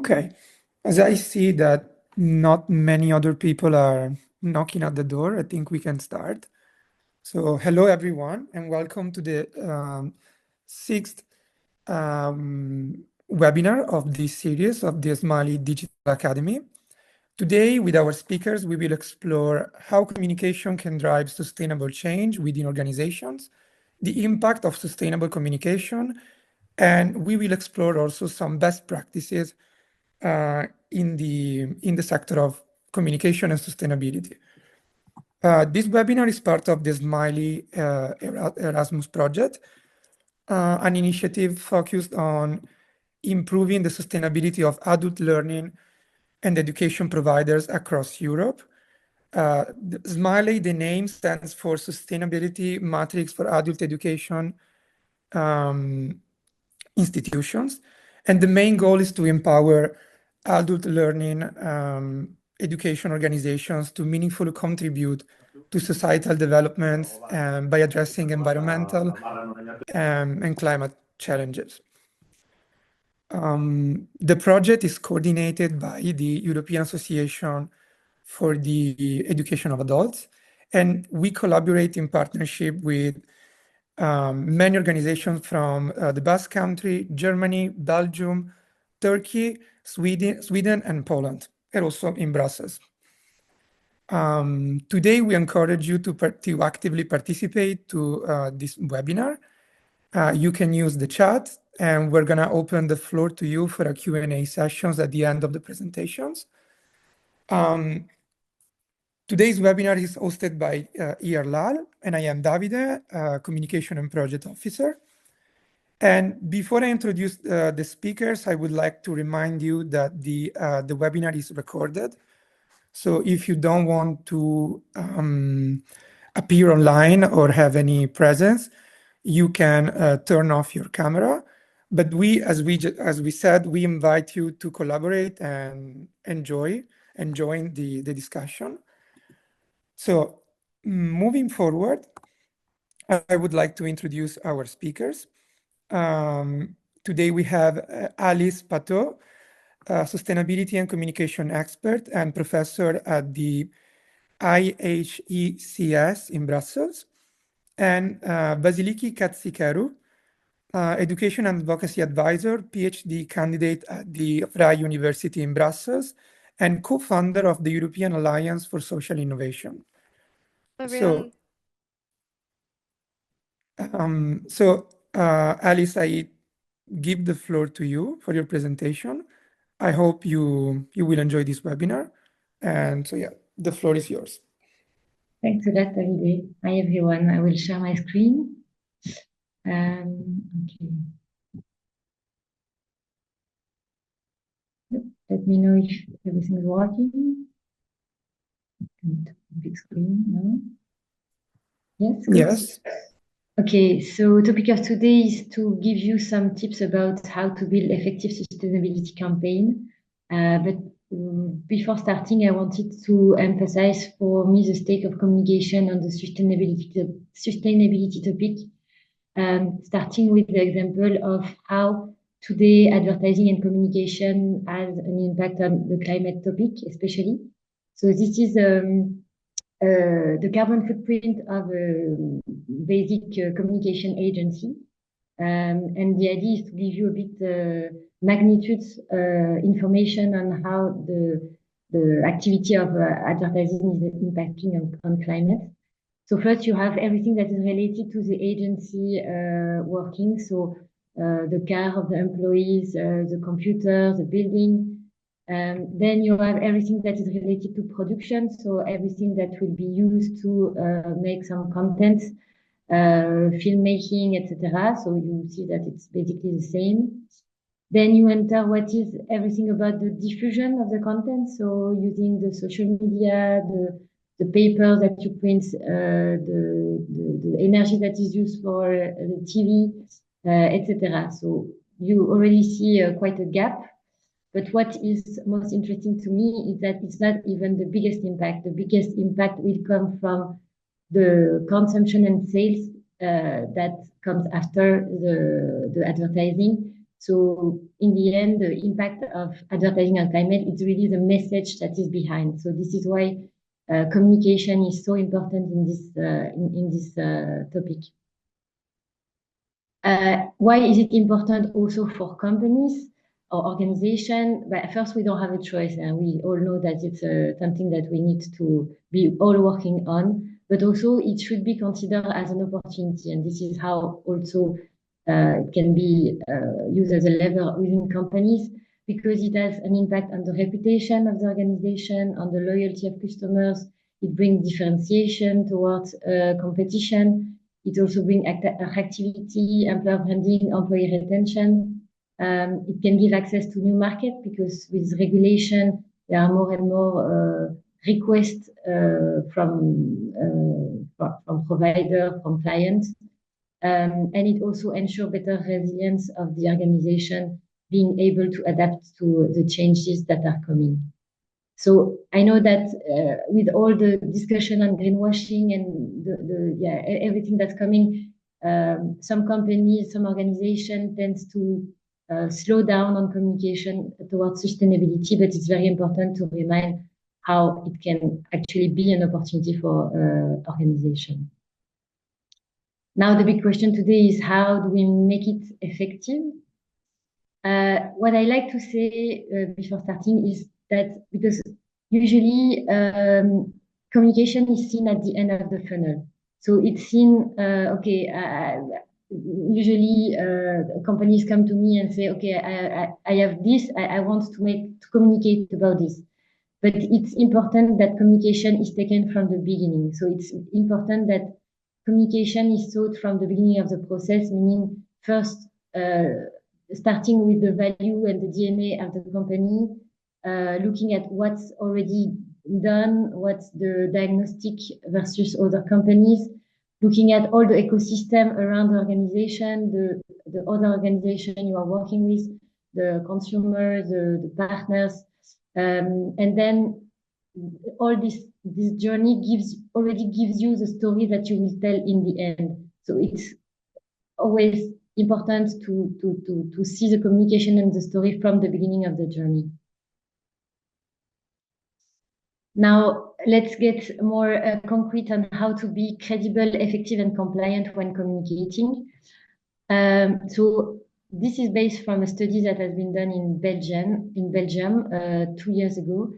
Okay, as I see that not many other people are knocking at the door, I think we can start. So hello everyone and welcome to the sixth webinar of this series of the SMALEI Digital Academy. Today with our speakers, we will explore how communication can drive sustainable change within organizations, the impact of sustainable communication, and we will explore also some best practices in the sector of communication and sustainability. This webinar is part of the SMALEI Erasmus project, an initiative focused on improving the sustainability of adult learning and education providers across Europe. SMALEI, the name stands for Sustainability Matrix for Adult Education Institutions, and the main goal is to empower adult learning education organizations to meaningfully contribute to societal developments by addressing environmental and climate challenges. The project is coordinated by the European Association for the Education of Adults, and we collaborate in partnership with many organizations from the Basque Country, Germany, Belgium, Turkey, Sweden, and Poland, and also in Brussels. Today, we encourage you to actively participate to this webinar. You can use the chat, and we're going to open the floor to you for a Q&A sessions at the end of the presentations. Today's webinar is hosted by Lal, and I am Davide, Communication and Project Officer. And before I introduce the speakers, I would like to remind you that the webinar is recorded. So if you don't want to appear online or have any presence, you can turn off your camera. But as we said, we invite you to collaborate and join the discussion. So moving forward, I would like to introduce our speakers. Today we have Alice Patault, sustainability and communication expert and professor at the IHECS in Brussels, and Vasiliki Katsikerou, education and advocacy advisor, PhD candidate at the Vrije University in Brussels, and co-founder of the European Alliance for Social Innovation. Everyone. So Alice, I give the floor to you for your presentation. I hope you will enjoy this webinar. And so, yeah, the floor is yours. Thanks a lot, Davide. Hi, everyone. I will share my screen. Okay. Let me know if everything is working. Big screen, no? Yes? Good. Yes. Okay, so topic of today is to give you some tips about how to build effective sustainability campaign. But before starting, I wanted to emphasize for me the state of communication on the sustainability topic, starting with the example of how today advertising and communication has an impact on the climate topic, especially. So this is the carbon footprint of a basic communication agency. And the idea is to give you a bit magnitude information on how the activity of advertising is impacting on climate. So first you have everything that is related to the agency working. So the car of the employees, the computer, the building. Then you have everything that is related to production. So everything that will be used to make some content, filmmaking, etc. So you see that it's basically the same. Then you enter what is everything about the diffusion of the content. So using the social media, the paper that you print, the energy that is used for the TV, etc. So you already see quite a gap. But what is most interesting to me is that it's not even the biggest impact. The biggest impact will come from the consumption and sales that comes after the advertising. So in the end, the impact of advertising on climate is really the message that is behind. So this is why communication is so important in this topic. Why is it important also for companies or organizations? But first, we don't have a choice, and we all know that it's something that we need to be all working on. But also, it should be considered as an opportunity, and this is how also it can be used as a lever within companies, because it has an impact on the reputation of the organization, on the loyalty of customers. It brings differentiation towards competition. It also brings activity, employer branding, employee retention. It can give access to new market, because with regulation, there are more and more requests from provider, from clients. And it also ensures better resilience of the organization, being able to adapt to the changes that are coming. So I know that with all the discussion on greenwashing and everything that's coming, some companies, some organizations tends to slow down on communication towards sustainability, but it's very important to remind how it can actually be an opportunity for organization. Now, the big question today is, how do we make it effective? What I like to say before starting is that, because usually communication is seen at the end of the funnel. So it's seen, usually companies come to me and say, okay, I have this, I want to communicate about this. But it's important that communication is taken from the beginning. So it's important that communication is sought from the beginning of the process, meaning first starting with the value and the DNA of the company, looking at what's already done, what's the diagnostic versus other companies, looking at all the ecosystem around the organization, the other organization you are working with, the consumers, the partners, and then all this journey already gives you the story that you will tell in the end. So it's always important to see the communication and the story from the beginning of the journey. Now, let's get more concrete on how to be credible, effective, and compliant when communicating. So this is based from a study that has been done in Belgium 2 years ago.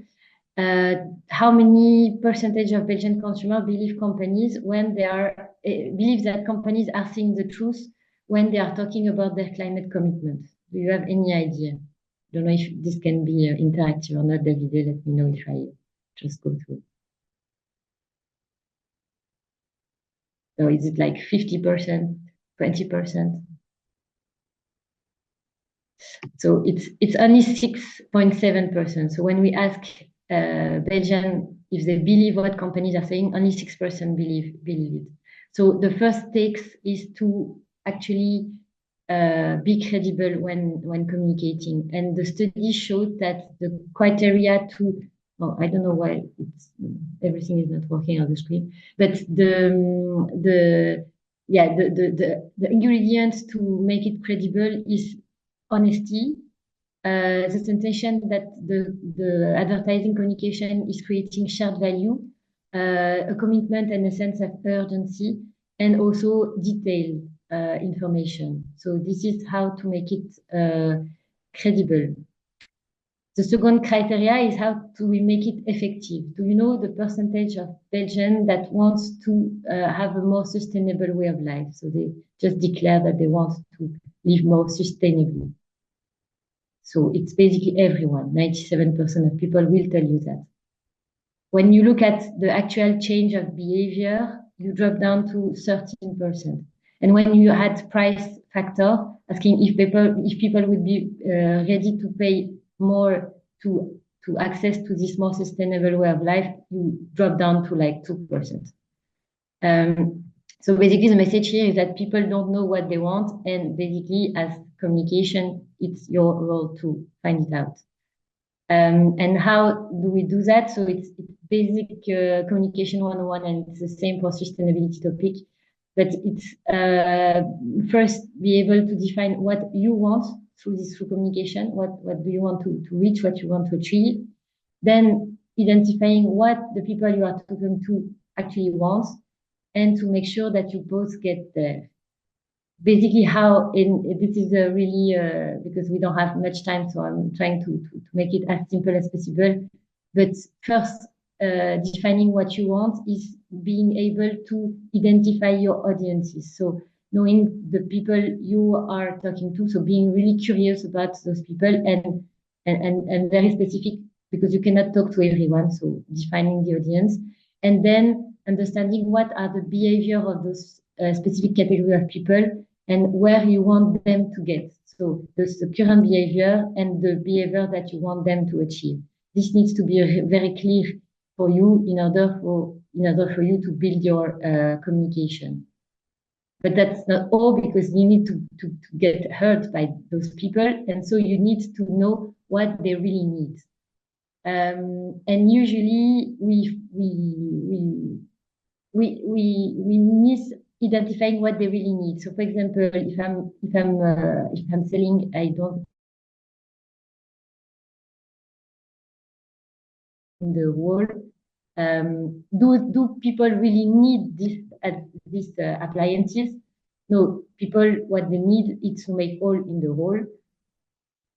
How many percentage of Belgian consumers believe believe that companies are saying the truth when they are talking about their climate commitment? Do you have any idea? Don't know if this can be interactive or not, Davide. Let me know if I just go through. So is it like 50%, 20%? So it's only 6.7%. So when we ask Belgian if they believe what companies are saying, only 6% believe it. So the first step is to actually be credible when communicating. And the study showed that the criteria to, I don't know why everything is not working on the screen, but the ingredients to make it credible is honesty, the sensation that the advertising communication is creating shared value, a commitment and a sense of urgency, and also detailed information. So this is how to make it credible. The second criteria is how do we make it effective? Do you know the percentage of Belgians that wants to have a more sustainable way of life? So they just declare that they want to live more sustainably. So it's basically everyone. 97% of people will tell you that. When you look at the actual change of behavior, you drop down to 13%. And when you add price factor, asking if people would be ready to pay more to access to this more sustainable way of life, you drop down to like 2%. So basically the message here is that people don't know what they want, and basically as communication, it's your role to find it out. And how do we do that? So it's basic communication 101, and it's the same for sustainability topic. But it's first be able to define what you want. through communication. What do you want to reach? What you want to achieve? Then identifying what the people you are talking to actually want, and to make sure that you both get there. Basically, this is really because we don't have much time, so I'm trying to make it as simple as possible. But first, defining what you want is being able to identify your audiences. So knowing the people you are talking to, so being really curious about those people and very specific, because you cannot talk to everyone. So defining the audience, and then understanding what are the behavior of those specific category of people and where you want them to get. So there's the current behavior and the behavior that you want them to achieve. This needs to be very clear for you in order for you to build your communication. But that's not all, because you need to get heard by those people, and so you need to know what they really need. And usually we miss identifying what they really need. So, for example, if I'm selling, I don't in the wall. Do people really need these appliances? No, people, what they need is to make hole in the wall.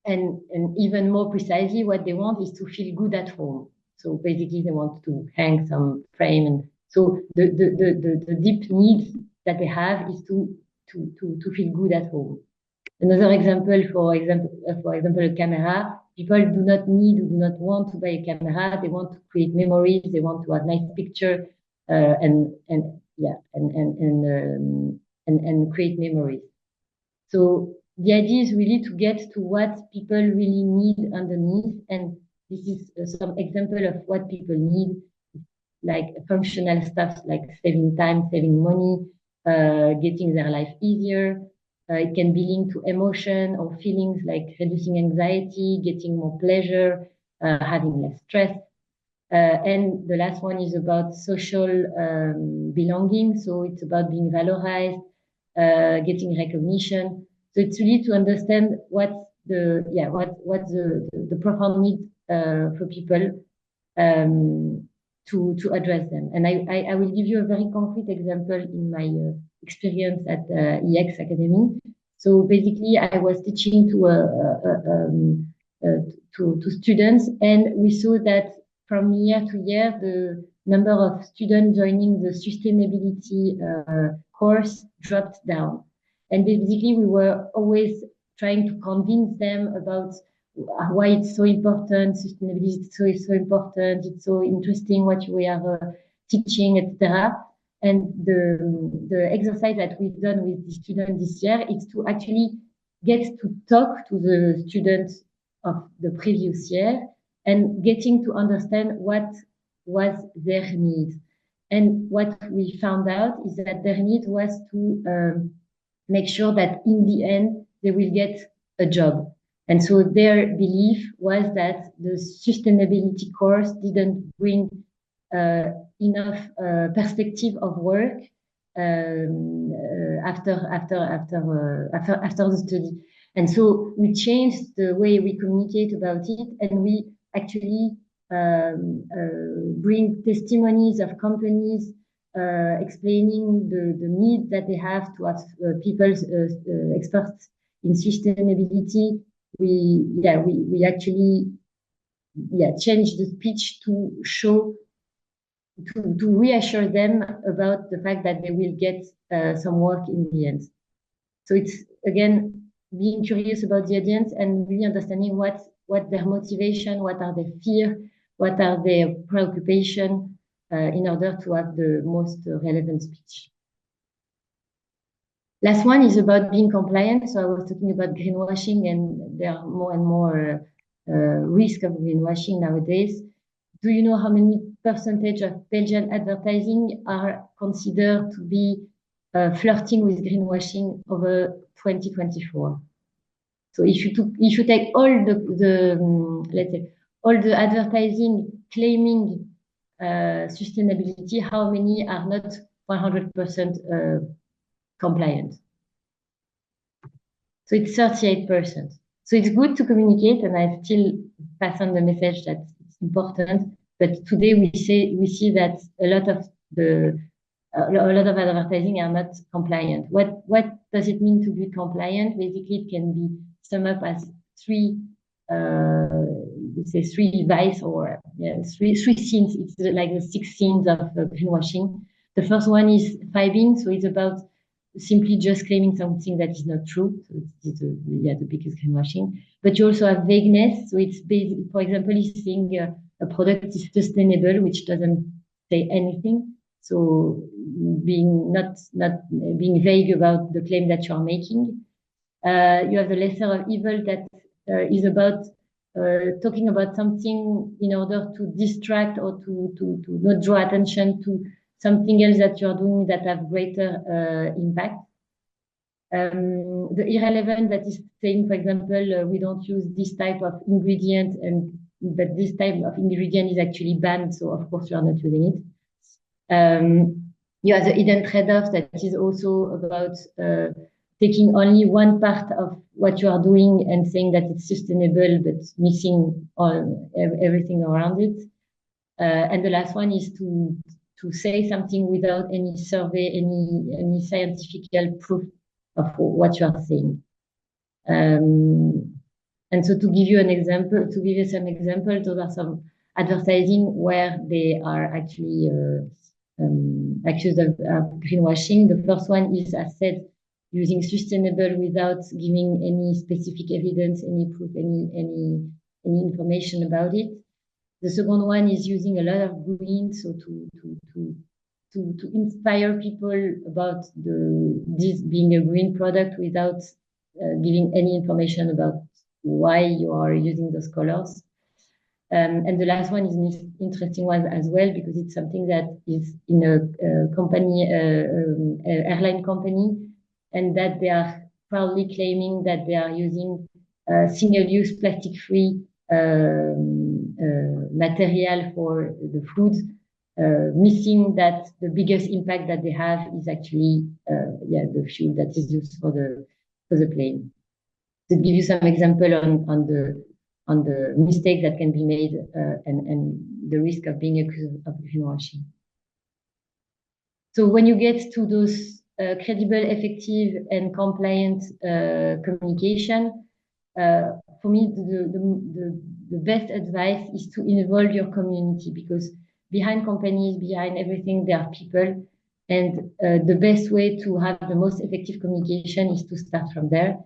And even more precisely, what they want is to feel good at home. So basically, they want to hang some frame, and so the deep need that they have is to feel good at home. Another example, for example, a camera. People do not want to buy a camera. They want to create memories. They want to have nice picture, and create memories. So the idea is really to get to what people really need underneath, and this is some example of what people need, like functional stuff like saving time, saving money, getting their life easier. It can be linked to emotion or feelings like reducing anxiety, getting more pleasure, having less stress. And the last one is about social belonging. So it's about being valorized, getting recognition. So it's really to understand what's the profound need for people to address them. And I will give you a very concrete example in my experience at EAECS Academy. So basically, I was teaching to students, and we saw that from year to year, the number of students joining the sustainability course dropped down. And basically, we were always trying to convince them about why it's so important, sustainability is so important, it's so interesting what we are teaching, etc. And the exercise that we've done with the students this year is to actually get to talk to the students of the previous year and getting to understand what was their need. And what we found out is that their need was to make sure that in the end they will get a job. And so their belief was that the sustainability course didn't bring enough perspective of work after the study. And so we changed the way we communicate about it, and we actually bring testimonies of companies explaining the need that they have to have people experts in sustainability. We actually changed the speech to show, to reassure them about the fact that they will get some work in the end. So it's again being curious about the audience and really understanding what their motivation, what are their fear, what are their preoccupation, in order to have the most relevant speech. Last one is about being compliant. So I was talking about greenwashing, and there are more and more risk of greenwashing nowadays. Do you know how many percentage of Belgian advertising are considered to be flirting with greenwashing over 2024? So if you take all let's say all the advertising claiming sustainability, how many are not 100% compliant? So it's 38%. So it's good to communicate, and I still pass on the message that it's important. But today we see that a lot of advertising are not compliant. What does it mean to be compliant? Basically, it can be summed up as three vice or three scenes. It's like the 6 scenes of greenwashing. The first one is fibbing, so it's about simply just claiming something that is not true. So it's the biggest greenwashing. But you also have vagueness. So it's basically, for example, he's saying a product is sustainable, which doesn't say anything. So being not being vague about the claim that you are making. You have the lesser of evil that is about talking about something in order to distract or to not draw attention to something else that you're doing that have greater impact. The irrelevant that is saying, for example, we don't use this type of ingredient, but this type of ingredient is actually banned, so of course you are not using it. You have the hidden trade-off that is also about taking only one part of what you are doing and saying that it's sustainable, but missing everything around it. And the last one is to say something without any survey, any scientific proof of what you are saying. And so to give you some examples, those are some advertising where they are actually accused of greenwashing. The first one is, as said, using sustainable without giving any specific evidence, any proof, any information about it. The second one is using a lot of green, so to inspire people about this being a green product without giving any information about why you are using those colors. And the last one is an interesting one as well, because it's something that is in a company, airline company, and that they are proudly claiming that they are using single-use plastic-free material for the food, missing that the biggest impact that they have is actually the fuel that is used for the plane. To give you some example on the mistake that can be made and the risk of being accused of greenwashing. So when you get to those credible, effective, and compliant communication, for me, the best advice is to involve your community, because behind companies, behind everything, there are people. And the best way to have the most effective communication is to start from there.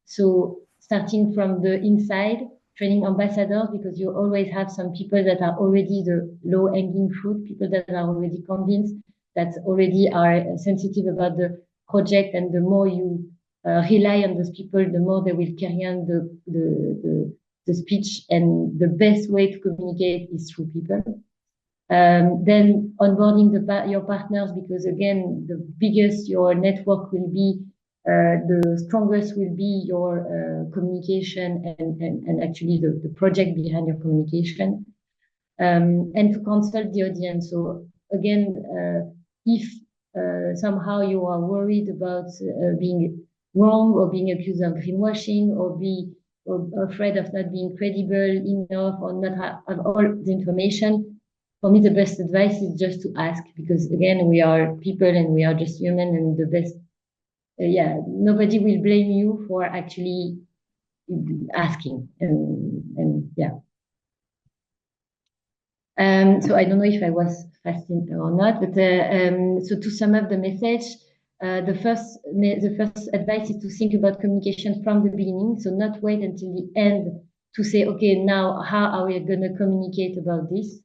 So starting from the inside, training ambassadors, because you always have some people that are already the low-hanging fruit, people that are already convinced, that already are sensitive about the project, and the more you rely on those people, the more they will carry on the speech, and the best way to communicate is through people. Then onboarding your partners, because again, the biggest your network will be, the strongest will be your communication and actually the project behind your communication, and to consult the audience. So again, if somehow you are worried about being wrong or being accused of greenwashing or afraid of not being credible enough or not have all the information, for me, the best advice is just to ask, because again, we are people and we are just human, and the best, nobody will blame you for actually asking, and yeah. So I don't know if I was fast or not, but so to sum up the message, the first advice is to think about communication from the beginning. So not wait until the end to say, okay, now how are we going to communicate about this?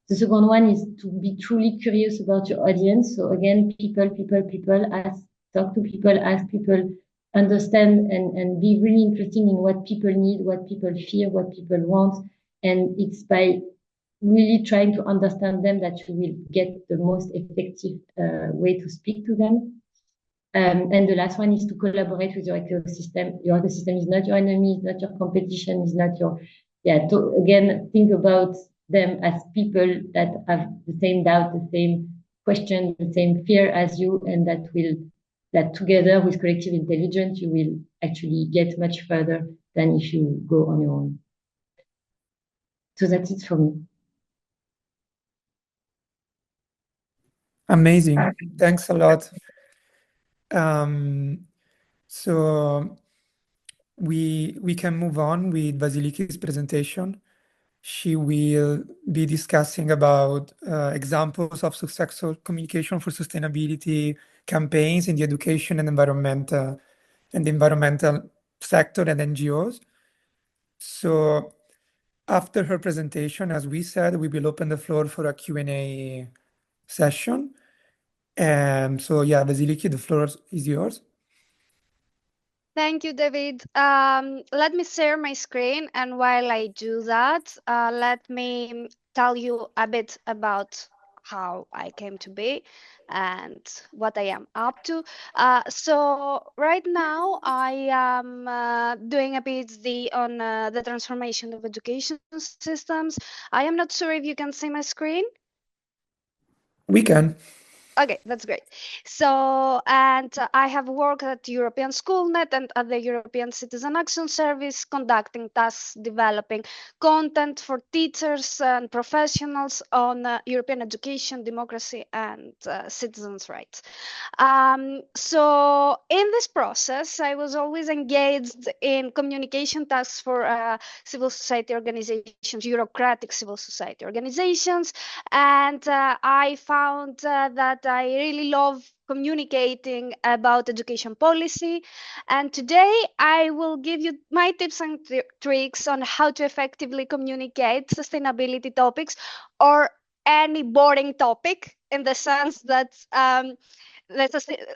The second one is to be truly curious about your audience. So again, people, talk to people, ask people, understand, and be really interested in what people need, what people fear, what people want. And it's by really trying to understand them that you will get the most effective way to speak to them. And the last one is to collaborate with your ecosystem. Your ecosystem is not your enemy, it's not your competition, it's not your, again, think about them as people that have the same doubt, the same question, the same fear as you, and that will that together with collective intelligence, you will actually get much further than if you go on your own. So that's it for me. Amazing. Thanks a lot. So we can move on with Vasiliki's presentation. She will be discussing about examples of successful communication for sustainability campaigns in the education and environmental sector and NGOs. So after her presentation, as we said, we will open the floor for a Q&A session. And so, yeah, Vasiliki, the floor is yours. Thank you, David. Let me share my screen, and while I do that, let me tell you a bit about how I came to be and what I am up to. So right now I am doing a PhD on the transformation of education systems. I am not sure if you can see my screen. We can. Okay, that's great. So, and I have worked at European SchoolNet and at the European Citizen Action Service, conducting tasks, developing content for teachers and professionals on European education, democracy, and citizens' rights. So in this process, I was always engaged in communication tasks for civil society organizations, bureaucratic civil society organizations, and I found that I really love communicating about education policy. And today I will give you my tips and tricks on how to effectively communicate sustainability topics or any boring topic, in the sense that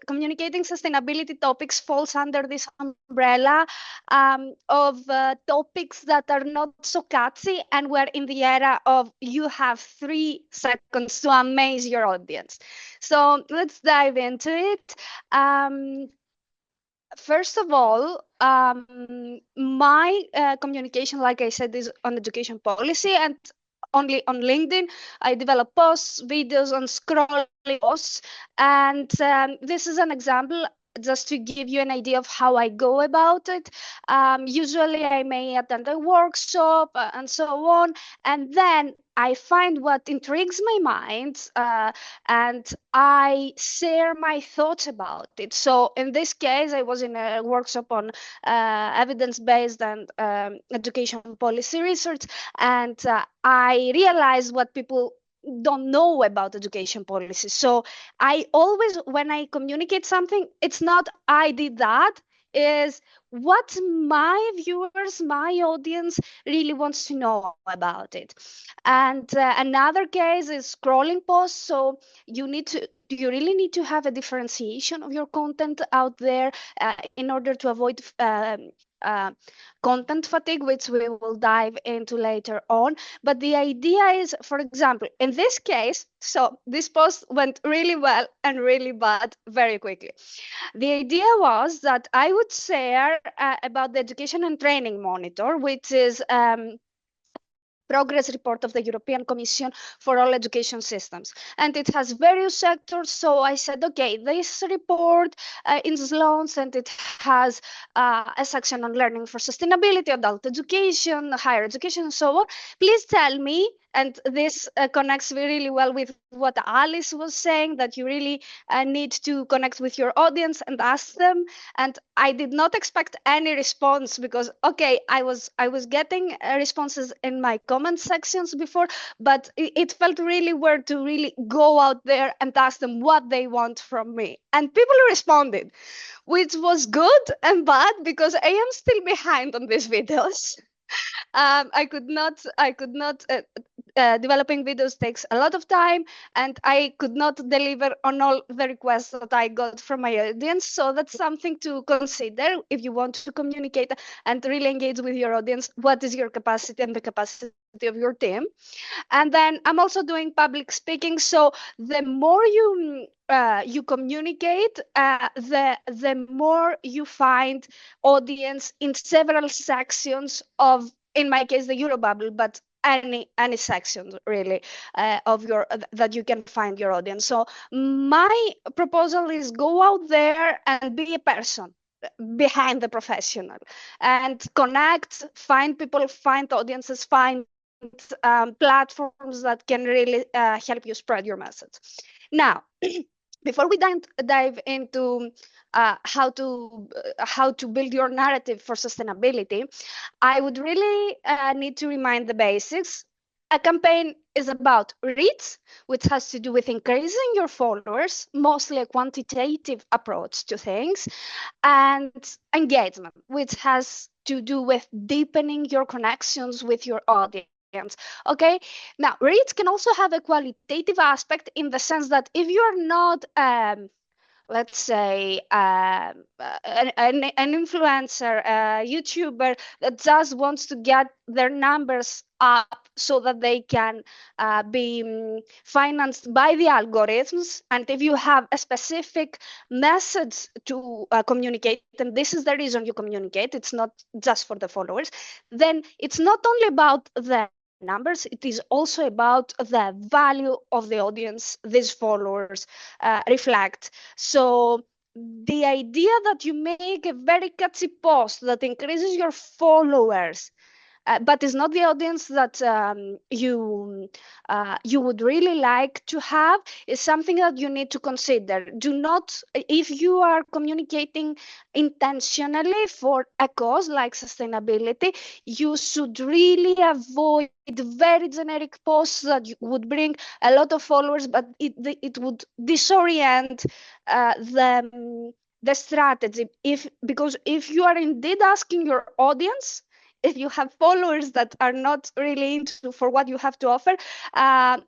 communicating sustainability topics falls under this umbrella of topics that are not so catchy, and we're in the era of you have 3 seconds to amaze your audience. So let's dive into it. First of all, my communication, like I said, is on education policy, and only on LinkedIn. I develop posts, videos on scrolling posts, and this is an example just to give you an idea of how I go about it. Usually I may attend a workshop and so on, and then I find what intrigues my mind and I share my thoughts about it. So in this case, I was in a workshop on evidence-based and education policy research, and I realized what people don't know about education policy. So I always, when I communicate something, it's not I did that, is what my viewers, my audience really wants to know about it. And another case is scrolling posts. So you really need to have a differentiation of your content out there in order to avoid content fatigue, which we will dive into later on. But the idea is, for example, in this case, so this post went really well and really bad very quickly. The idea was that I would share about the Education and Training Monitor, which is progress report of the European Commission for all education systems. And it has various sectors. So I said, okay, this report is launched, and it has a section on learning for sustainability, adult education, higher education, and so on. Please tell me, and this connects really well with what Alice was saying, that you really need to connect with your audience and ask them. And I did not expect any response, because, okay, I was getting responses in my comment sections before, but it felt really weird to really go out there and ask them what they want from me. And people responded, which was good and bad, because I am still behind on these videos. I could not developing videos takes a lot of time, and I could not deliver on all the requests that I got from my audience. So that's something to consider if you want to communicate and really engage with your audience. What is your capacity and the capacity of your team? And then I'm also doing public speaking. So the more you communicate, the more you find audience in several sections of, in my case, the Eurobubble, but any section really of your that you can find your audience. So my proposal is go out there and be a person behind the professional and connect, find people, find audiences, find platforms that can really help you spread your message. Now, before we dive into how to build your narrative for sustainability, I would really need to remind the basics. A campaign is about reach, which has to do with increasing your followers, mostly a quantitative approach to things, and engagement, which has to do with deepening your connections with your audience. Okay, now reach can also have a qualitative aspect in the sense that if you're not let's say an influencer, a YouTuber that just wants to get their numbers up so that they can be financed by the algorithms, and if you have a specific message to communicate, and this is the reason you communicate, it's not just for the followers, then it's not only about the numbers, it is also about the value of the audience these followers reflect. So the idea that you make a very catchy post that increases your followers but is not the audience that you would really like to have is something that you need to consider. Do not, if you are communicating intentionally for a cause like sustainability, you should really avoid very generic posts that would bring a lot of followers, but it would disorient the strategy. Because if you are indeed asking your audience, if you have followers that are not really into for what you have to offer,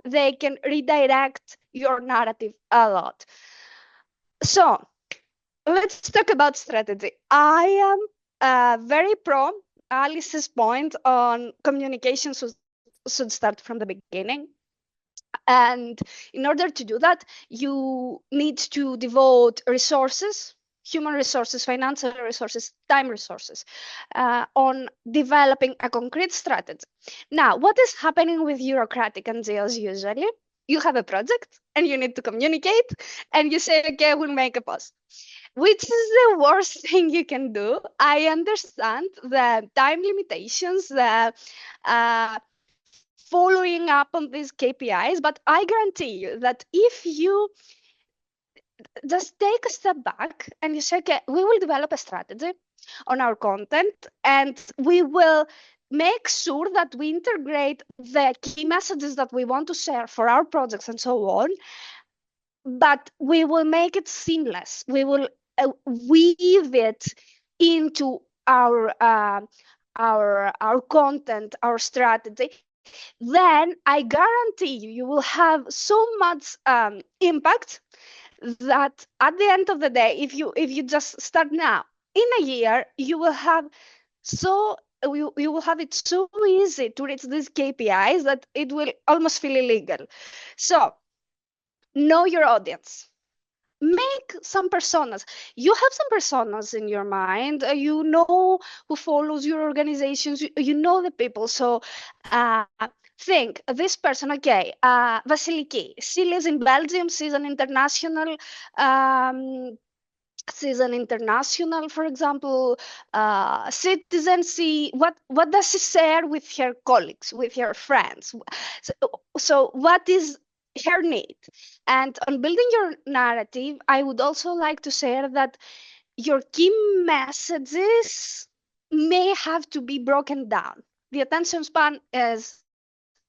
they can redirect your narrative a lot. So let's talk about strategy. I am very pro Alice's point on communication should start from the beginning. And in order to do that, you need to devote resources, human resources, financial resources, time resources on developing a concrete strategy. Now, what is happening with bureaucratic NGOs usually? You have a project and you need to communicate and you say, okay, we'll make a post, which is the worst thing you can do. I understand the time limitations, the following up on these KPIs, but I guarantee you that if you just take a step back and you say, okay, we will develop a strategy on our content and we will make sure that we integrate the key messages that we want to share for our projects and so on, but we will make it seamless. We will weave it into our content, our strategy. Then I guarantee you will have so much impact that at the end of the day, if you just start now, in a year you will have you will have it so easy to reach these KPIs that it will almost feel illegal. So know your audience. Make some personas. You have some personas in your mind. You know who follows your organizations. You know the people. So think this person. Okay, Vasiliki. She lives in Belgium. She's an international. For example, citizen. What does she share with her colleagues, with her friends? So what is her need? And on building your narrative, I would also like to share that your key messages may have to be broken down. The attention span is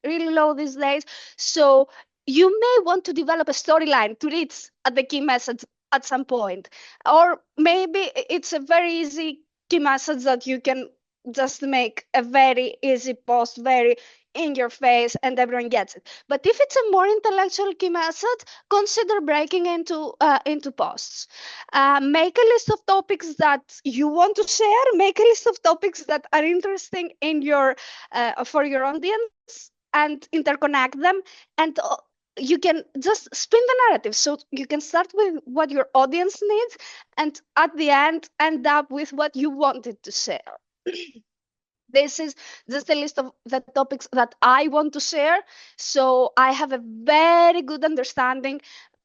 really low these days, so you may want to develop a storyline to reach at the key message at some point, or maybe it's a very easy key message that you can just make a very easy post, very in your face, and everyone gets it. But if it's a more intellectual key message, consider breaking into posts. Make a list of topics that you want to share. Make a list of topics that are interesting in your for your audience, and interconnect them. And you can just spin the narrative. So you can start with what your audience needs, and at the end up with what you wanted to share. This is just a list of the topics that I want to share. So I have a very good understanding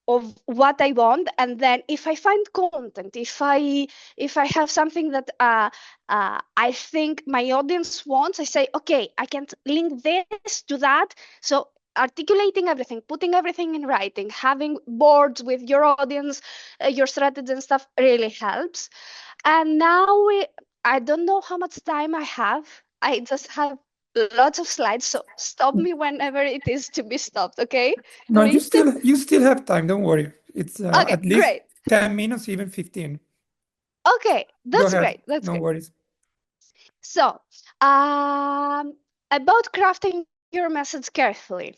of what I want, and then if I find content, if I have something that I think my audience wants, I say, okay, I can link this to that. So articulating everything, putting everything in writing, having boards with your audience, your strategy and stuff really helps. And now I don't know how much time I have. I just have lots of slides, so stop me whenever it is to be stopped, okay? No, Please. you still have time. Don't worry. It's Okay, at least great. 10 minutes, even 15. Okay, Go that's ahead. great. That's No great. worries. So, about crafting your message carefully.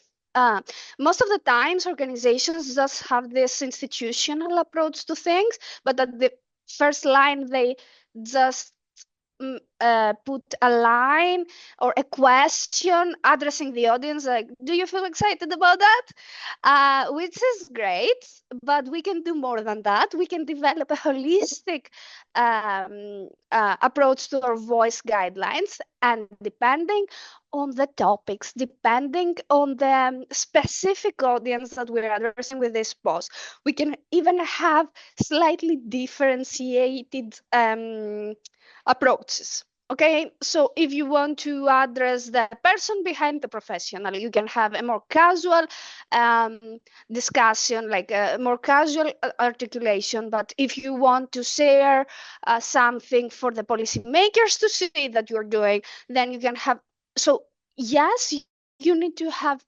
Most of the times, organizations just have this institutional approach to things, but at the first line, they just put a line or a question addressing the audience, like, do you feel excited about that? Which is great, but we can do more than that. We can develop a holistic approach to our voice guidelines, and depending on the topics, depending on the specific audience that we're addressing with this post, we can even have slightly differentiated approaches. Okay, so if you want to address the person behind the professional, you can have a more casual discussion, like a more casual articulation. But if you want to share something for the policymakers to see that you're doing, then you can have. So yes, you need to have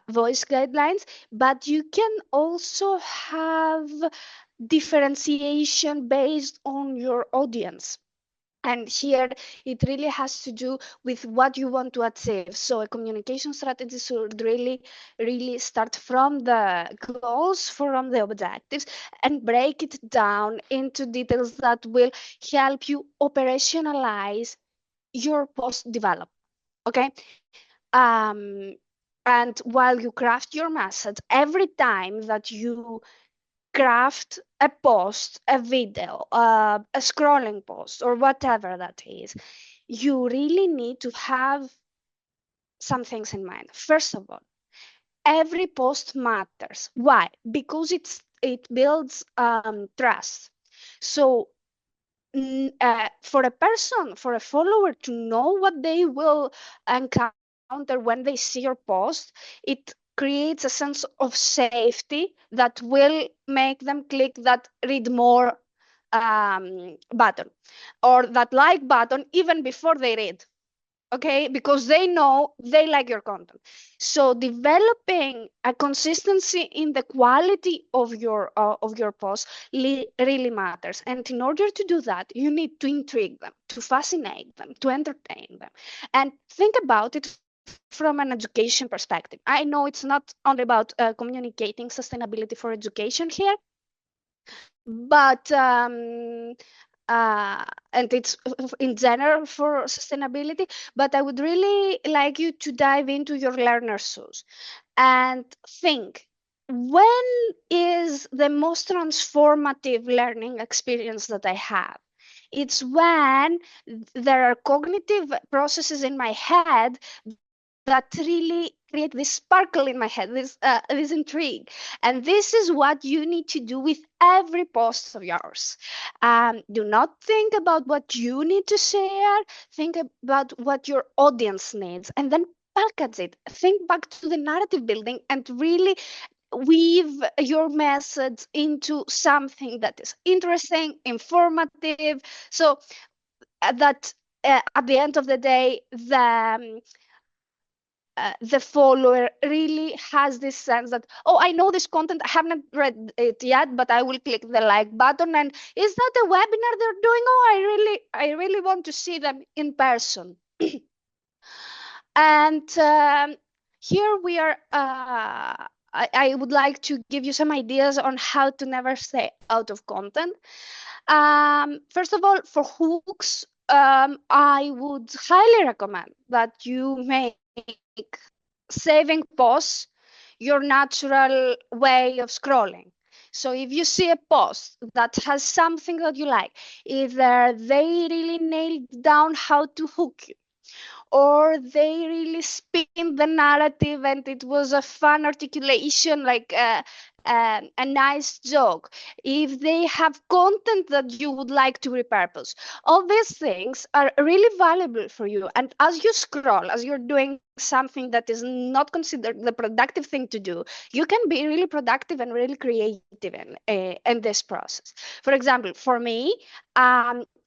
voice guidelines, but you can also have differentiation based on your audience. And here it really has to do with what you want to achieve. So a communication strategy should really start from the goals, from the objectives, and break it down into details that will help you operationalize your post development. Okay. And while you craft your message, every time that you craft a post, a video, a scrolling post, or whatever that is, you really need to have some things in mind. First of all, every post matters. Why? Because it builds trust. So for a person, for a follower to know what they will encounter when they see your post, it creates a sense of safety that will make them click that read more button or that like button even before they read. Okay, because they know they like your content. So developing a consistency in the quality of your post really matters. And in order to do that, you need to intrigue them, to fascinate them, to entertain them. And think about it from an education perspective. I know it's not only about communicating sustainability for education here, but and it's in general for sustainability, but I would really like you to dive into your learner's shoes and think, when is the most transformative learning experience that I have? It's when there are cognitive processes in my head that really create this sparkle in my head, this intrigue. And this is what you need to do with every post of yours. Do not think about what you need to share. Think about what your audience needs, and then package it. Think back to the narrative building and really weave your message into something that is interesting, informative, so that at the end of the day, the follower really has this sense that, oh, I know this content, I haven't read it yet, but I will click the like button. And is that a webinar they're doing? Oh, I really want to see them in person. And here we are. I would like to give you some ideas on how to never stay out of content. First of all, for hooks, I would highly recommend that you make saving posts your natural way of scrolling. So if you see a post that has something that you like, either they really nailed down how to hook you, or they really spin the narrative and it was a fun articulation, like a nice joke, if they have content that you would like to repurpose, all these things are really valuable for you. And as you scroll, as you're doing something that is not considered the productive thing to do, you can be really productive and really creative in this process. For example, for me,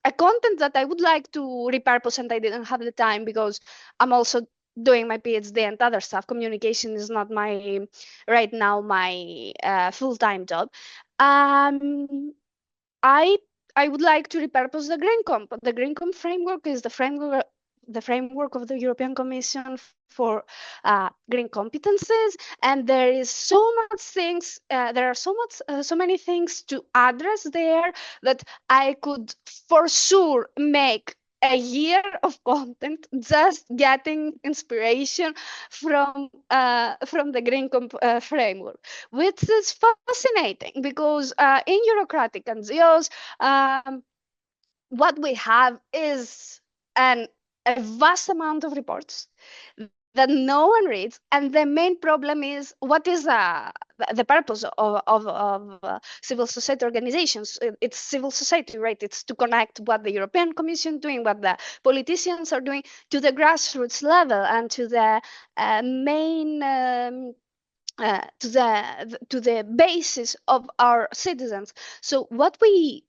a content that I would like to repurpose and I didn't have the time because I'm also doing my PhD and other stuff. Communication is not right now my full-time job. I would like to repurpose the Green Comp. The Green Comp framework is the framework of the European Commission for green competences, and there is so many things to address there that I could for sure make a year of content just getting inspiration from the Green Comp framework, which is fascinating because in bureaucratic NGOs, what we have is a vast amount of reports that no one reads, and the main problem is what is the purpose of civil society organizations. It's civil society, right? It's to connect what the European Commission doing, what the politicians are doing, to the grassroots level and to the main to the basis of our citizens. So what we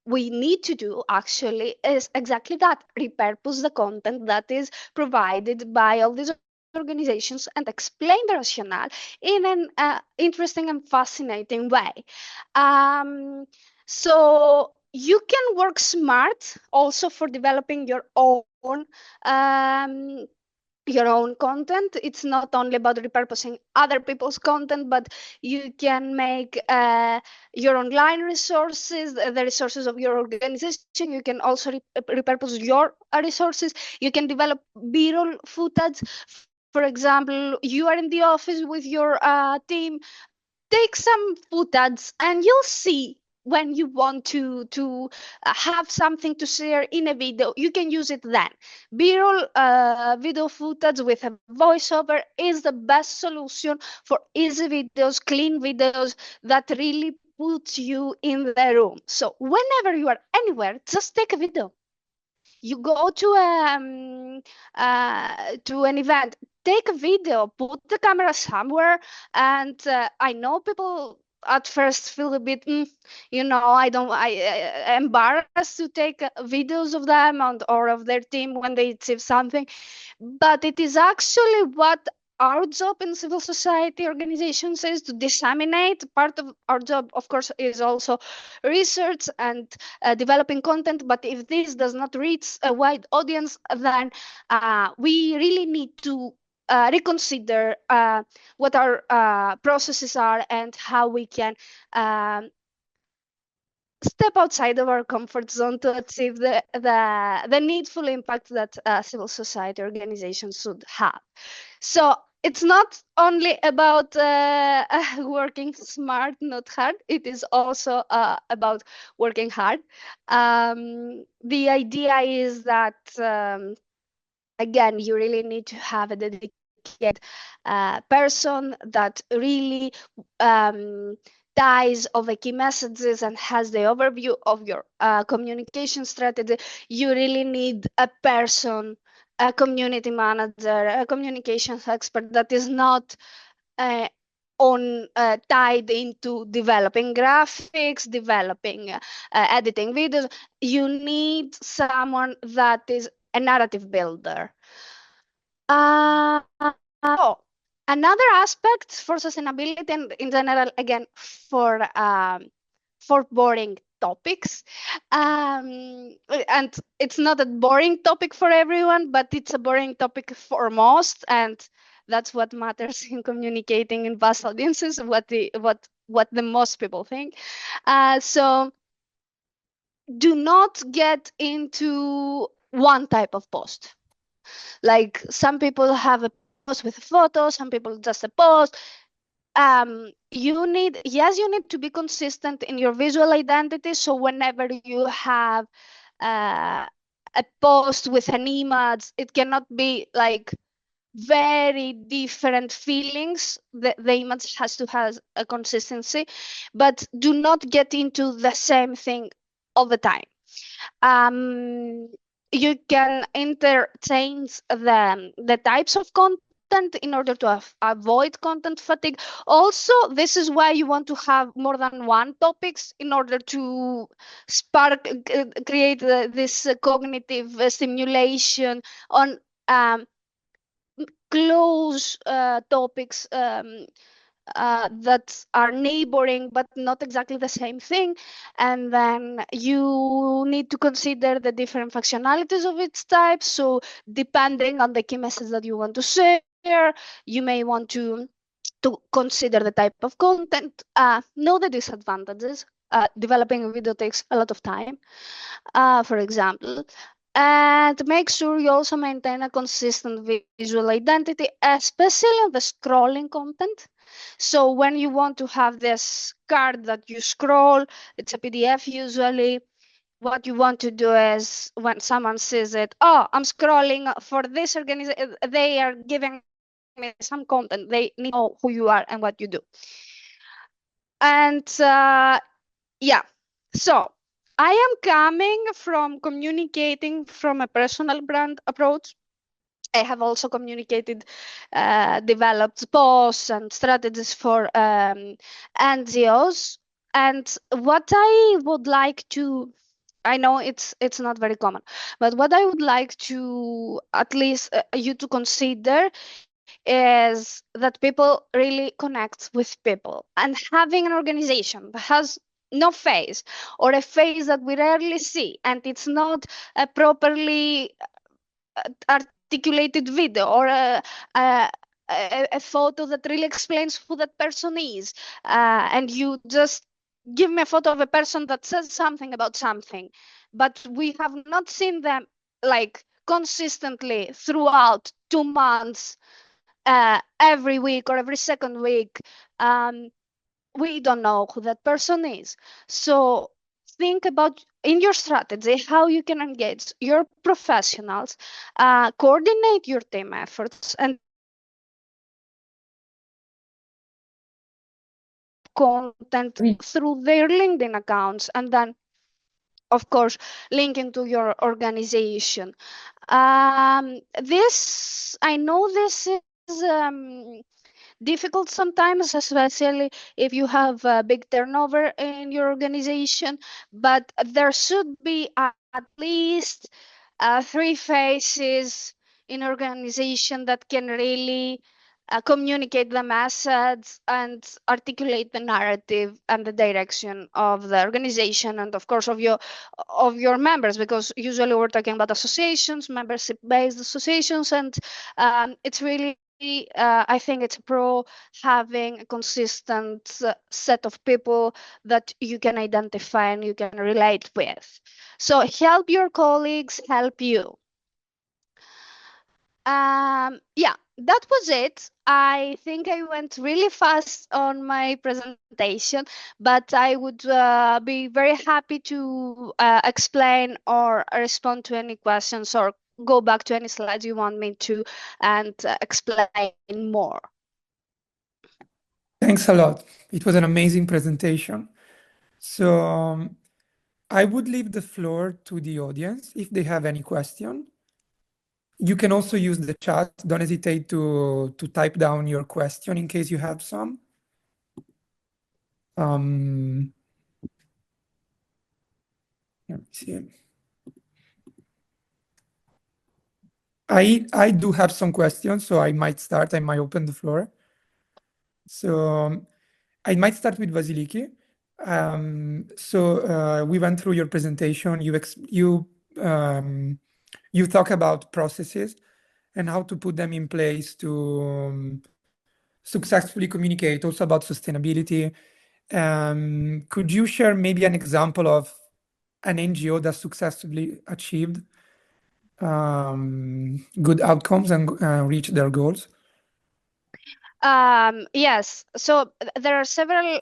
need to do actually is exactly that: repurpose the content that is provided by all these organizations and explain the rationale in an interesting and fascinating way. So you can work smart also for developing your own content. It's not only about repurposing other people's content, but you can make your online resources, the resources of your organization. You can also repurpose your resources. You can develop B-roll footage. For example, you are in the office with your team. Take some footage and you'll see when you want to have something to share in a video, you can use it then. B-roll video footage with a voiceover is the best solution for easy videos, clean videos that really put you in the room. So whenever you are anywhere, just take a video. You go to an event, take a video, put the camera somewhere, and I know people at first feel a bit, I embarrassed to take videos of them or of their team when they achieve something, but it is actually what our job in civil society organizations is to disseminate. Part of our job, of course, is also research and developing content. But if this does not reach a wide audience, then we really need to reconsider what our processes are and how we can step outside of our comfort zone to achieve the needful impact that civil society organizations should have. So it's not only about working smart, not hard. It is also about working hard. The idea is that, again, you really need to have a dedicated person that really ties of the key messages and has the overview of your communication strategy. You really need a person, a community manager, a communications expert that is not tied into developing graphics, developing editing videos. You need someone that is a narrative builder. Another aspect for sustainability and in general, again, for boring topics, and it's not a boring topic for everyone, but it's a boring topic for most, and that's what matters in communicating in vast audiences, what the most people think. So do not get into one type of post. Like some people have a post with a photo, some people just a post. you need to be consistent in your visual identity. So whenever you have a post with an image, it cannot be like very different feelings. The image has to have a consistency, but do not get into the same thing all the time. You can interchange the types of content in order to avoid content fatigue. Also, this is why you want to have more than one topics in order to spark, create this cognitive stimulation on close topics that are neighboring but not exactly the same thing. And then you need to consider the different functionalities of each type. So depending on the key message that you want to share, you may want to consider the type of content, know the disadvantages. Developing a video takes a lot of time, for example, and make sure you also maintain a consistent visual identity, especially on the scrolling content. So when you want to have this card that you scroll, it's a PDF usually. What you want to do is when someone says it, oh, I'm scrolling for this organization, they are giving me some content. They need to know who you are and what you do. And yeah, so I am coming from communicating from a personal brand approach. I have also communicated, developed posts and strategies for NGOs. And what I would like to, I know it's not very common, but what I would like to at least you to consider is that people really connect with people, and having an organization that has no face or a face that we rarely see, and it's not a properly articulated video or a photo that really explains who that person is, and you just give me a photo of a person that says something about something, but we have not seen them like consistently throughout 2 months, every week or every second week. We don't know who that person is. So think about in your strategy how you can engage your professionals, coordinate your team efforts, and content through their LinkedIn accounts, and then of course linking to your organization. This, I know this is difficult sometimes, especially if you have a big turnover in your organization, but there should be at least 3 faces in organization that can really communicate the message and articulate the narrative and the direction of the organization, and of course of your members, because usually we're talking about associations, membership-based associations, and it's really I think it's pro having a consistent set of people that you can identify and you can relate with. So help your colleagues help you. Yeah, that was it. I think I went really fast on my presentation, but I would be very happy to explain or respond to any questions or go back to any slides you want me to and explain more. Thanks a lot. It was an amazing presentation. So I would leave the floor to the audience if they have any question. You can also use the chat. Don't hesitate to type down your question in case you have some. Let me see. I do have some questions, so I might start. I might open the floor. So I might start with Vasiliki. We went through your presentation. You talk about processes and how to put them in place to successfully communicate, also about sustainability. Could you share maybe an example of an NGO that successfully achieved good outcomes and reached their goals? Yes, so there are several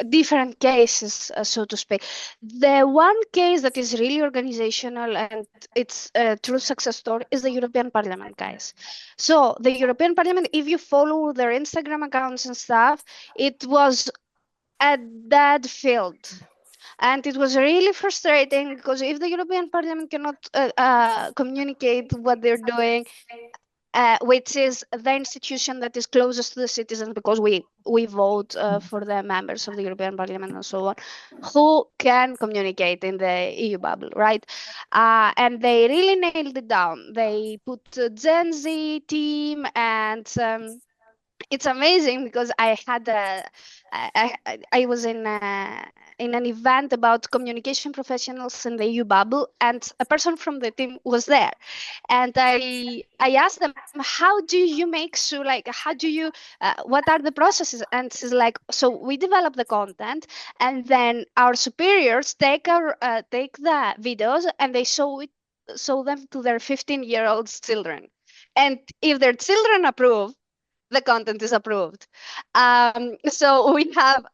different cases, so to speak. The one case that is really organizational and it's a true success story is the European Parliament, guys. So the European Parliament, if you follow their Instagram accounts and stuff, it was a dead field. And it was really frustrating because if the European Parliament cannot communicate what they're doing, which is the institution that is closest to the citizens, because we vote for the members of the European Parliament and so on, who can communicate in the EU bubble, right? And they really nailed it down. They put a Gen Z team, and it's amazing because I had I was in an event about communication professionals in the EU bubble, and a person from the team was there, and I asked them, how do you make sure, like, how do you what are the processes? And she's like, so we develop the content, and then our superiors take the videos and they show them to their 15-year-old children, and if their children approve, the content is approved. So we have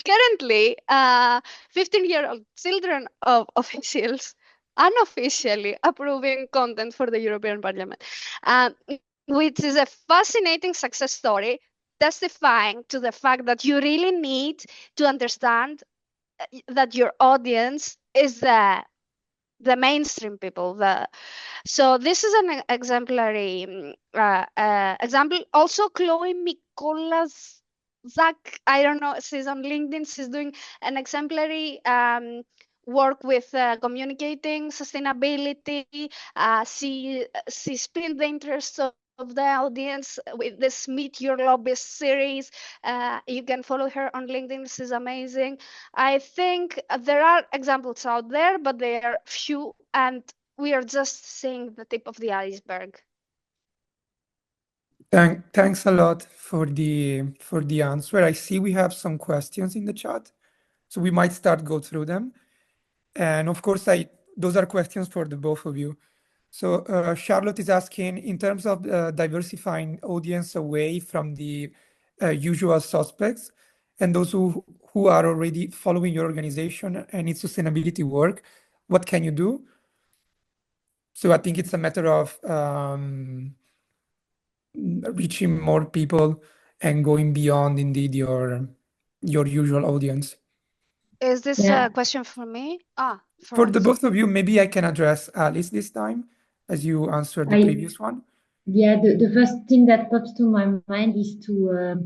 currently 15-year-old children of officials unofficially approving content for the European Parliament, which is a fascinating success story, testifying to the fact that you really need to understand that your audience is the mainstream people. So this is an exemplary example. Also, Chloe Mikolas Zach, I don't know, she's on LinkedIn. She's doing an exemplary work with communicating sustainability. She spilled the interest of the audience with this Meet Your Lobbyist series. You can follow her on LinkedIn. She's amazing. I think there are examples out there, but they are few, and we are just seeing the tip of the iceberg. Thanks a lot for the answer. I see we have some questions in the chat, so we might go through them. And of course, those are questions for the both of you. So Charlotte is asking, in terms of diversifying audience away from the usual suspects and those who are already following your organization and its sustainability work, what can you do? So I think it's a matter of reaching more people and going beyond indeed your usual audience. Is this a question for me? For the both of you, maybe I can address Alice this time, as you answered the previous one. Yeah, the first thing that pops to my mind is to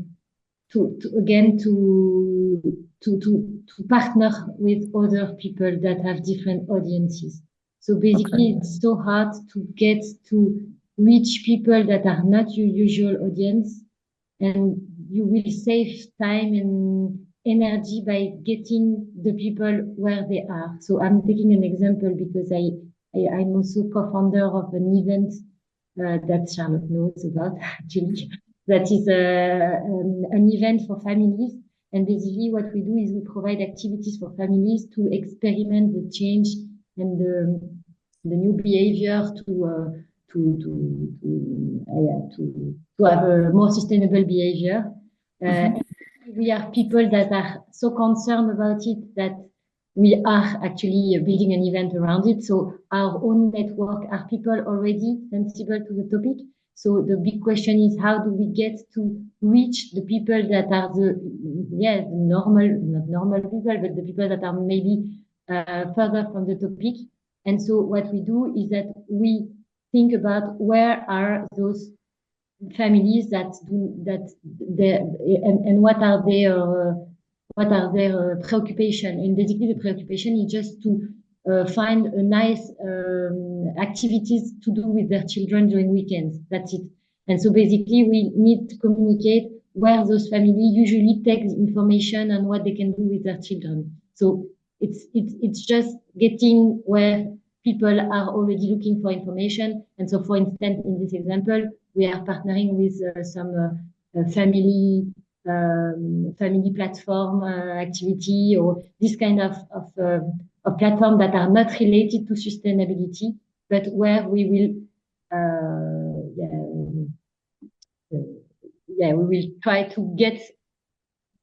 partner with other people that have different audiences. So basically, it's so hard to get to reach people that are not your usual audience, and you will save time and energy by getting the people where they are. So I'm taking an example because I'm also co-founder of an event that Charlotte knows about, actually. That is an event for families. And basically what we do is we provide activities for families to experiment the change and the new behavior to have a more sustainable behavior. We are people that are so concerned about it that we are actually building an event around it. So our own network are people already sensible to the topic. So the big question is, how do we get to reach the people that are not normal people, but the people that are maybe further from the topic. And so what we do is that we think about where are those families and what are their preoccupation. And basically the preoccupation is just to find a nice activities to do with their children during weekends. That's it. And so basically we need to communicate where those families usually take information on what they can do with their children. So it's just getting where people are already looking for information. And so, for instance, in this example, we are partnering with some family platform activity, or this kind of platform that are not related to sustainability, but where we will we will try to get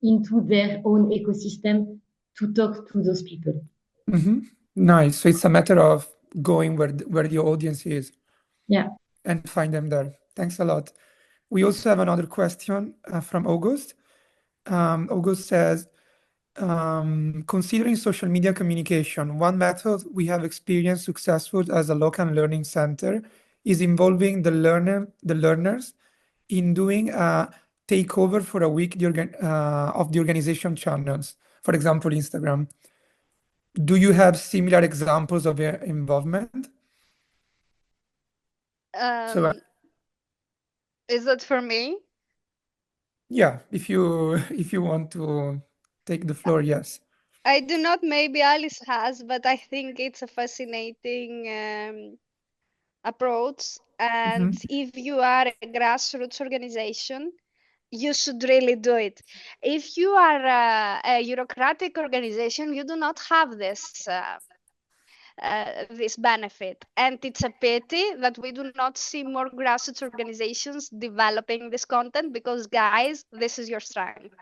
into their own ecosystem to talk to those people. Mm-hmm. Nice. So it's a matter of going where the audience is. Yeah. And find them there. Thanks a lot. We also have another question from August. August says, considering social media communication, one method we have experienced successful as a local learning center is involving the learners in doing a takeover for a week of the organization channels, for example, Instagram. Do you have similar examples of your involvement? Is that for me? Yeah, if you want to take the floor, yes. I do not, maybe Alice has, but I think it's a fascinating approach. And if you are a grassroots organization, you should really do it. If you are a bureaucratic organization, you do not have this benefit, and it's a pity that we do not see more grassroots organizations developing this content, because guys, this is your strength.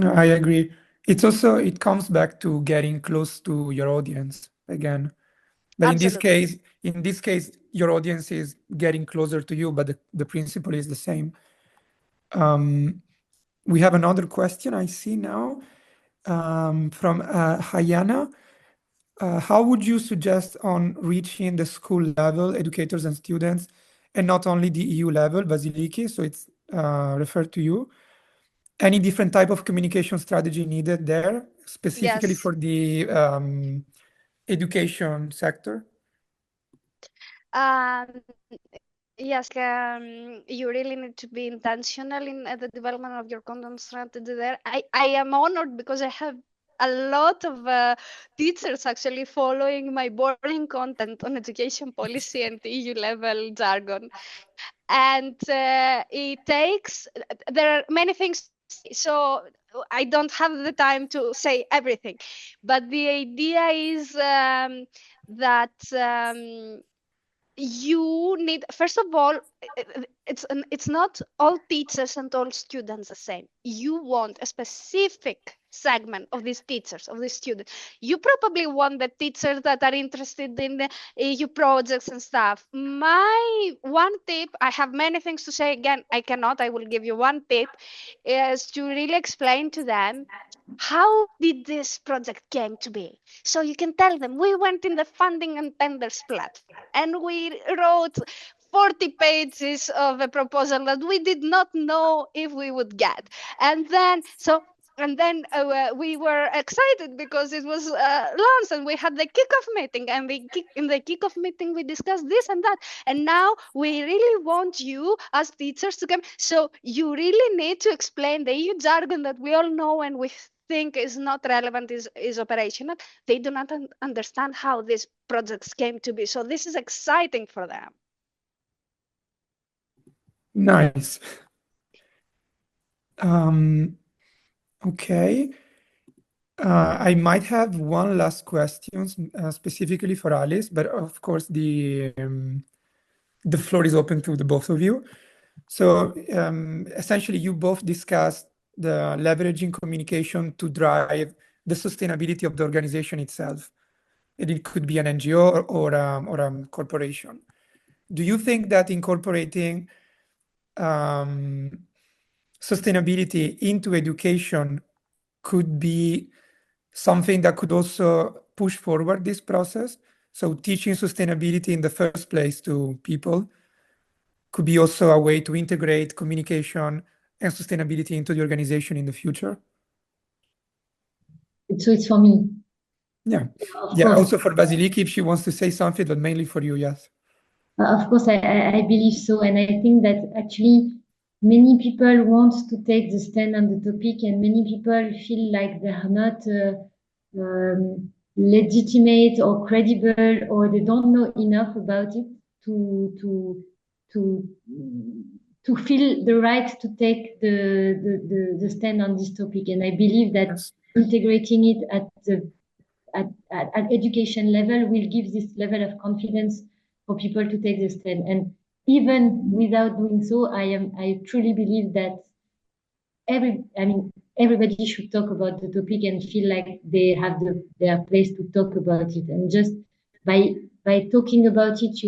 I agree. It comes back to getting close to your audience again. But Absolutely. in this case, your audience is getting closer to you, but the principle is the same. We have another question I see now from Hayana. How would you suggest on reaching the school level educators and students, and not only the EU level, Vasiliki? So it's referred to you. Any different type of communication strategy needed there, specifically Yes. for the education sector? Yes, you really need to be intentional in the development of your content strategy there. I am honored because I have a lot of teachers actually following my boring content on education policy and EU level jargon. And it takes, there are many things, so I don't have the time to say everything. But the idea is that you need, first of all, it's not all teachers and all students the same. You want a specific segment of these teachers, of these students. You probably want the teachers that are interested in the EU projects and stuff. My one tip, I have many things to say, again, I will give you one tip, is to really explain to them how did this project came to be. So you can tell them, we went in the funding and tenders platform and we wrote 40 pages of a proposal that we did not know if we would get. And then we were excited because it was launched, and we had the kickoff meeting, and in the kickoff meeting we discussed this and that, and now we really want you as teachers to come. So you really need to explain the EU jargon that we all know and we think is not relevant, is operational. They do not understand how these projects came to be. So this is exciting for them. Nice. Okay. I might have one last question specifically for Alice, but of course the floor is open to the both of you. So essentially, you both discussed the leveraging communication to drive the sustainability of the organization itself. It could be an NGO or a corporation. Do you think that incorporating sustainability into education could be something that could also push forward this process? So teaching sustainability in the first place to people could be also a way to integrate communication and sustainability into the organization in the future? So it's for me. Yeah. Of course. Also for Vasiliki, if she wants to say something, but mainly for you, yes. Of course, I believe so. And I think that actually many people want to take the stand on the topic, and many people feel like they are not legitimate or credible, or they don't know enough about it to feel the right to take the stand on this topic. And I believe that Yes. integrating it at education level will give this level of confidence for people to take the stand. And even without doing so, I truly believe that everybody should talk about the topic and feel like they have their place to talk about it. And just by talking about it,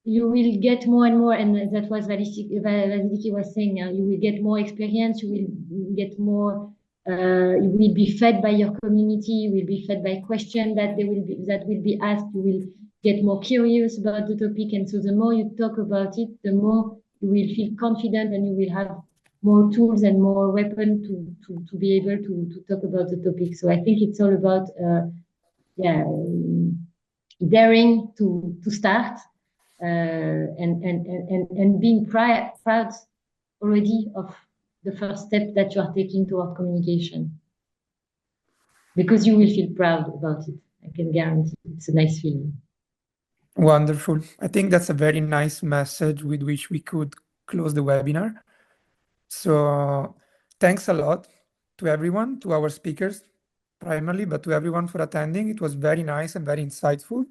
you will get more and more, and that was Vasiliki was saying, you will get more experience, you will get more, you will be fed by your community, you will be fed by questions that will be asked, you will get more curious about the topic. And so the more you talk about it, the more you will feel confident, and you will have more tools and more weapons to be able to talk about the topic. So I think it's all about daring to start, and being proud already of the first step that you are taking toward communication, because you will feel proud about it. I can guarantee it's a nice feeling. Wonderful. I think that's a very nice message with which we could close the webinar. So thanks a lot to everyone, to our speakers primarily, but to everyone for attending. It was very nice and very insightful.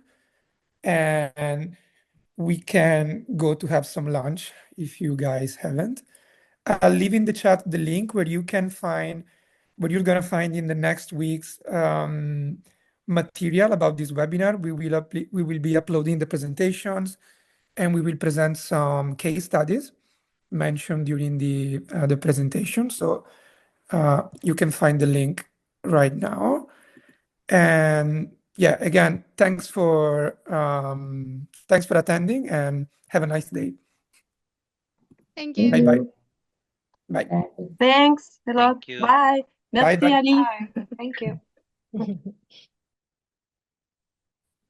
And we can go to have some lunch if you guys haven't. I'll leave in the chat the link where you can find what you're going to find in the next week's material about this webinar. We will be uploading the presentations, and we will present some case studies mentioned during the presentation. So you can find the link right now. And yeah, again, thanks for attending, and have a nice day. Thank you. Bye-bye. Bye. Thanks a lot. Thank you. Bye. Merci, Bye. Ali. Bye. Thank you.